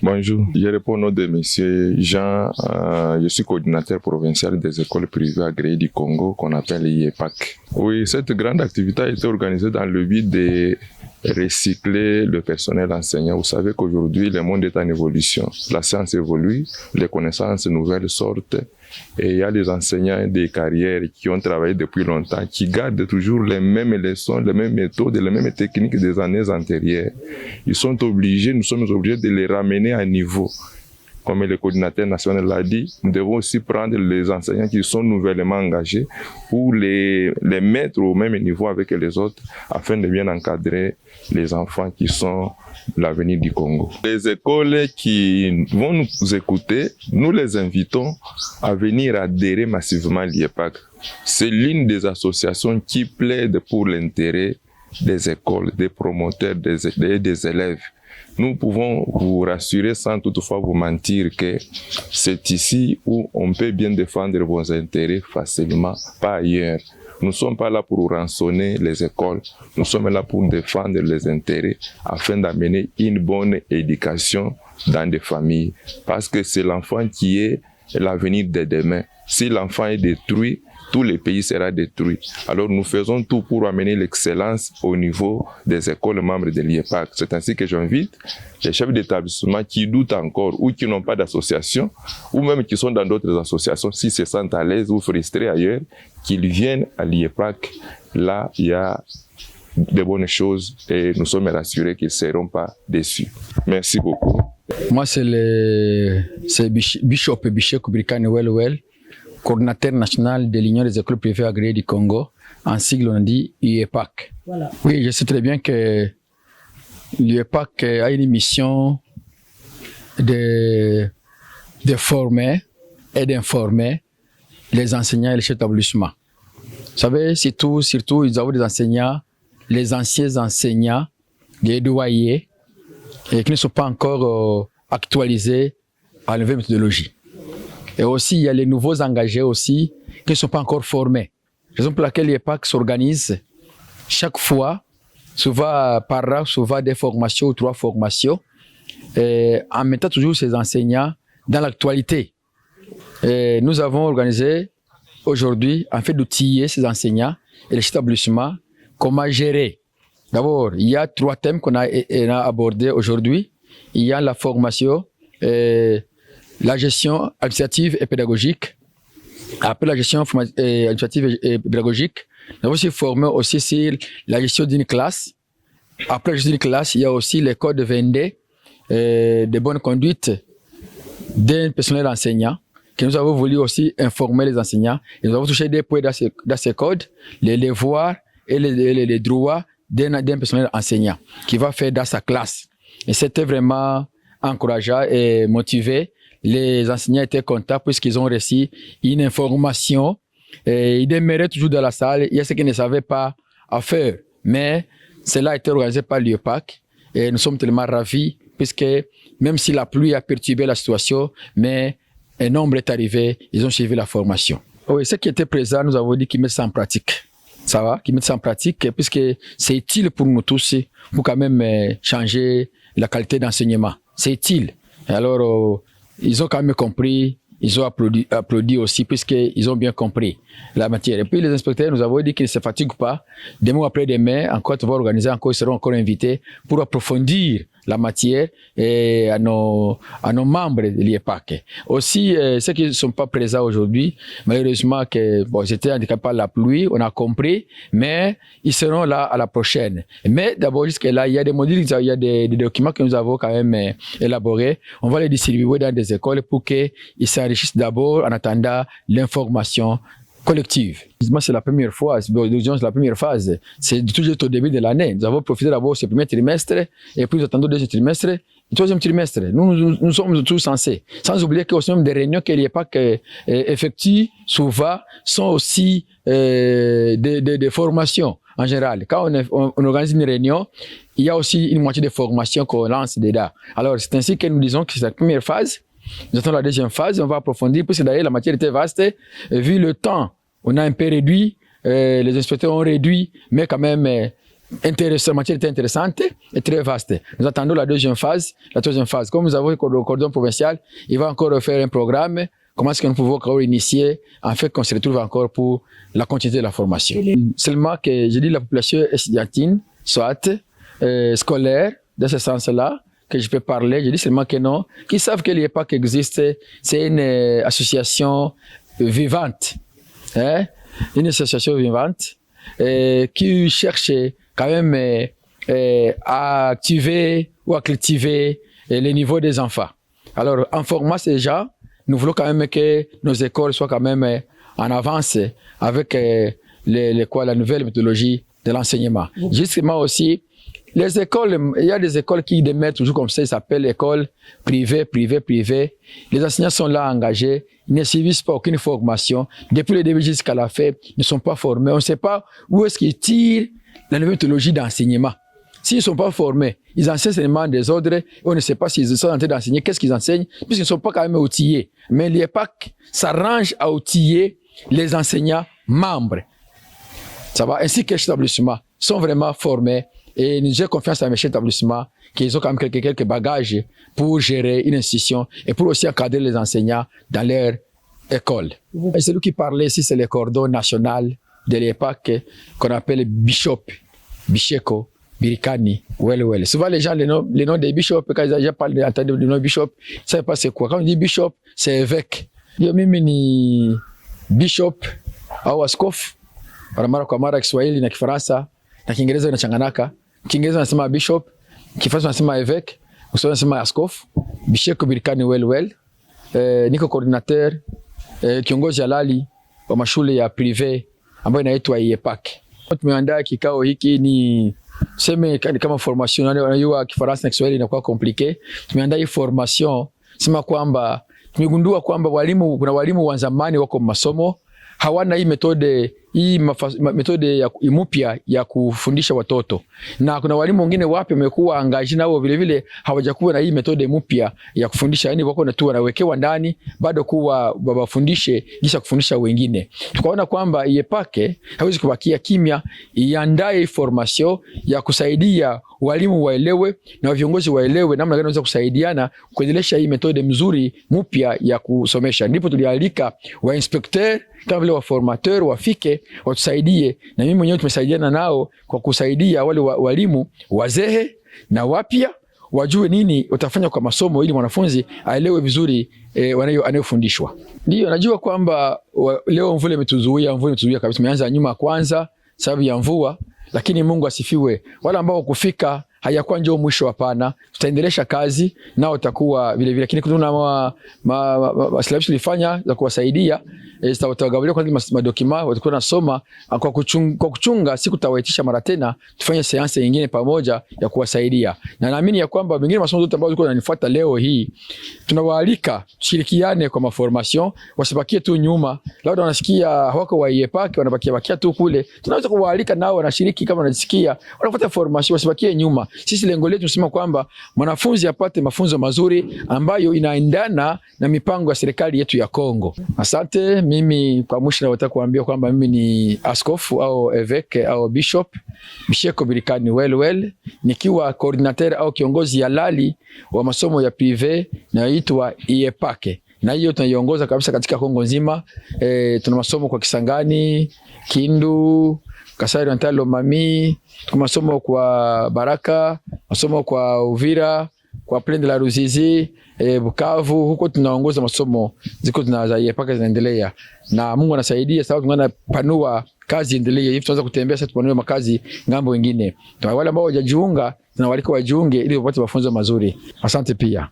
Bonjour, je réponds au nom de M. Jean, je suis coordinateur provincial des écoles privées agréées du Congo qu'on appelle l'IEPAC. Oui, cette grande activité a été organisée dans le but de recycler le personnel enseignant. Vous savez qu'aujourd'hui, le monde est en évolution. La science évolue, les connaissances nouvelles sortent et il y a des enseignants des carrières qui ont travaillé depuis longtemps, qui gardent toujours les mêmes leçons, les mêmes méthodes, les mêmes techniques des années antérieures. Ils sont obligés, nous sommes obligés de les ramener à niveau. Comme le coordinateur national l'a dit, nous devons aussi prendre les enseignants qui sont nouvellement engagés pour les mettre au même niveau avec les autres afin de bien encadrer les enfants qui sont l'avenir du Congo. Les écoles qui vont nous écouter, nous les invitons à venir adhérer massivement à l'IEPAC. C'est l'une des associations qui plaide pour l'intérêt des écoles, des promoteurs, des élèves. Nous pouvons vous rassurer sans toutefois vous mentir que c'est ici où on peut bien défendre vos intérêts facilement, pas ailleurs. Nous ne sommes pas là pour rançonner les écoles, nous sommes là pour défendre les intérêts afin d'amener une bonne éducation dans des familles. Parce que c'est l'enfant qui est l'avenir de demain. Si l'enfant est détruit, tout le pays sera détruit. Alors nous faisons tout pour amener l'excellence au niveau des écoles membres de l'IEPAC. C'est ainsi que j'invite les chefs d'établissement qui doutent encore ou qui n'ont pas d'association ou même qui sont dans d'autres associations, s'ils se sentent à l'aise ou frustrés ailleurs, qu'ils viennent à l'IEPAC. Là, il y a de bonnes choses et nous sommes rassurés qu'ils ne seront pas déçus. Merci beaucoup. Moi, c'est Bishop Biché Kubrikane Well, coordinateur national de l'Union des écoles privées agréées du Congo, en sigle on dit IEPAC. Voilà. Oui, je sais très bien que l'IEPAC a une mission de former et d'informer les enseignants et les chefs d'établissement. Vous savez, surtout, ils ont des enseignants, les anciens enseignants, les doyers, et qui ne sont pas encore actualisés à la nouvelle méthodologie. Et aussi, il y a les nouveaux engagés aussi qui ne sont pas encore formés. Raison pour laquelle l'IEPAC s'organise chaque fois, souvent par an, souvent des formations ou 3 formations, en mettant toujours ces enseignants dans l'actualité. Nous avons organisé aujourd'hui, en fait, d'outiller ces enseignants et les établissements, comment gérer. D'abord, il y a 3 thèmes qu'on a abordés aujourd'hui. Il y a la formation, la gestion administrative et pédagogique. Après la gestion administrative et pédagogique, nous avons aussi formé aussi sur la gestion d'une classe. Après la gestion d'une classe, il y a aussi les codes 22 de bonne conduite d'un personnel enseignant que nous avons voulu aussi informer les enseignants. Et nous avons touché des points dans ces codes, les devoirs et les droits d'un personnel enseignant qui va faire dans sa classe. Et c'était vraiment encourageant et motivé. Les enseignants étaient contents puisqu'ils ont reçu une information. Et ils demeuraient toujours dans la salle. Il y a ceux qui ne savaient pas à faire. Mais cela a été organisé par l'IEPAC. Et nous sommes tellement ravis puisque même si la pluie a perturbé la situation, mais un nombre est arrivé, ils ont suivi la formation. Oui, ceux qui étaient présents, nous avons dit qu'ils mettent ça en pratique. Ça va, qu'ils mettent ça en pratique puisque c'est utile pour nous tous pour quand même changer la qualité d'enseignement. C'est utile. Et alors, ils ont quand même compris, ils ont applaudi aussi puisqu'ils ont bien compris la matière. Et puis les inspecteurs, nous avons dit qu'ils ne se fatiguent pas. Demain après demain, encore, on va organiser encore, ils seront encore invités pour approfondir la matière et à nos membres de l'IEPAC. Aussi, ceux qui ne sont pas présents aujourd'hui, malheureusement, ils étaient handicapés par la pluie, on a compris, mais ils seront là à la prochaine. Mais d'abord, jusque-là, il y a des modules, il y a des documents que nous avons quand même élaborés. On va les distribuer dans des écoles pour qu'ils s'enrichissent d'abord en attendant l'information collective. C'est la première fois, c'est la première phase. C'est toujours au début de l'année. Nous avons profité d'abord de ce premier trimestre et puis nous attendons le deuxième trimestre et le troisième trimestre. Nous sommes tous censés. Sans oublier que aussi des réunions qu'il n'y a pas effectuées souvent sont aussi des formations en général. Quand on organise une réunion, il y a aussi une moitié de formation qu'on lance dedans. Alors c'est ainsi que nous disons que c'est la première phase. Nous attendons la deuxième phase, on va approfondir, puisque d'ailleurs la matière était vaste. Vu le temps, on a un peu réduit, les inspecteurs ont réduit, mais quand même, intéressante, matière était intéressante et très vaste. Nous attendons la deuxième phase, la troisième phase. Comme nous avons le cordon provincial, il va encore faire un programme. Comment est-ce que nous pouvons encore initier, en fait, qu'on se retrouve encore pour la continuité de la formation. Seulement que je dis la population estudiantine, soit scolaire, dans ce sens-là, que je peux parler, je dis seulement que non, qu'ils savent que l'IEPAC existe, c'est une association vivante, hein? Une association vivante qui cherche quand même à activer ou à cultiver les niveaux des enfants. Alors, en formant ces gens, nous voulons quand même que nos écoles soient quand même en avance avec la nouvelle méthodologie de l'enseignement. Justement aussi, les écoles, il y a des écoles qui démettent toujours comme ça, ils s'appellent écoles privées. Les enseignants sont là engagés, ils ne subissent pas aucune formation. Depuis le début jusqu'à la fin, ils ne sont pas formés. On ne sait pas où est-ce qu'ils tirent la nouvelle méthodologie d'enseignement. S'ils ne sont pas formés, ils enseignent seulement des ordres, et on ne sait pas s'ils sont en train d'enseigner, qu'est-ce qu'ils enseignent, puisqu'ils ne sont pas quand même outillés. Mais l'IEPAC s'arrange à outiller les enseignants membres. Ça va, ainsi que les établissements sont vraiment formés, et j'ai confiance à mes établissements qu'ils ont quand même quelques bagages pour gérer une institution et pour aussi encadrer les enseignants dans leur école. Et celui qui parlait ici, c'est le cordon national de l'IEPAC qu'on appelle Bishop, Bisheko, Birikani, Well. Souvent, les gens, les noms des bishops, quand ils parlent du nom bishop, ils ne savent pas c'est quoi. Quand on dit bishop, c'est évêque. Il y a même ni bishop au askofu. Mara kwa mara Kiswahili na Kifaransa na Kiingereza inachanganaka. Kiingereza nasema bishop, Kifaransa nasema évêque, Kiswahili nasema askofu. Bisheko Birikani Well. Niko coordinateur, kiongozi halali wa mashule ya privé ambayo inaitwa IEPAC. Tumeandaa kikao hiki ni sema kama formation, unajua Kifaransa na Kiswahili inakuwa compliqué. Tumeandaa hii formation sema kwamba tumegundua kwamba kuna walimu wa zamani wako masomo hawana hii metode ya mpya ya kufundisha watoto, na kuna walimu wengine wapya wamekuwa angaji nao vile vile hawajakuwa na hii metode mpya ya kufundisha, yani wako na tu wanawekewa ndani bado kuwa wafundishe jinsi ya kufundisha wengine. Tukaona kwamba IEPAC hawezi kubakia kimya, iandae formation ya kusaidia walimu waelewe na viongozi waelewe namna gani wanaweza kusaidiana kuendelesha hii metode mzuri mpya ya kusomesha. Ndipo tulialika wa inspecteur kama vile wa formateur wafike watusaidie, na mimi mwenyewe tumesaidiana nao kwa kusaidia wale walimu wazee na wapya wajue nini utafanya kwa masomo ili mwanafunzi aelewe vizuri anayofundishwa. Ndio najua kwamba leo mvua imetuzuia kabisa, tumeanza nyuma kwanza sababu ya mvua, lakini Mungu asifiwe. Wale ambao kufika hayakuwa njoo mwisho, hapana, tutaendelesha kazi nao utakuwa vile vile, lakini kuna maslahi tulifanya za kuwasaidia. Tutawagawilia kwa madokima watakuwa nasoma kwa kuchunga, siku tutawaitisha mara tena tufanye seansi nyingine pamoja ya kuwasaidia, na naamini ya kwamba wengine masomo yote ambao walikuwa wananifuata leo hii tunawaalika tushirikiane kwa maformation, wasibakie tu nyuma, labda wanasikia hawako wa IEPAC wanabakia tu kule. Tunaweza kuwaalika nao wanashiriki, kama wanasikia wanafuata formation, wasibakie nyuma. Sisi lengo letu tunasema kwamba mwanafunzi apate mafunzo mazuri ambayo inaendana na mipango ya serikali yetu ya Kongo. Asante. Mimi kwa mwisho nataka kuambia kwamba mimi ni askofu au évêque au bishop Bisheko Birikani Well, nikiwa coordinateur au kiongozi halali wa masomo ya privé naitwa IEPAC, na hiyo tunaiongoza kabisa katika Kongo nzima. Tuna masomo kwa Kisangani, Kindu, Kasai Oriental, Lomami, tuna masomo kwa Baraka, masomo kwa Uvira, kwa Plaine de la Ruzizi, Bukavu. Huko tunaongoza masomo ziko za IEPAC zinaendelea, na Mungu anasaidia sababu tunapanua kazi endelee. Hivi tunaanza kutembea sasa, tupanue makazi ngambo wengine. Wale ambao hawajajiunga tunawalika wajiunge ili wapate mafunzo mazuri. Asante pia.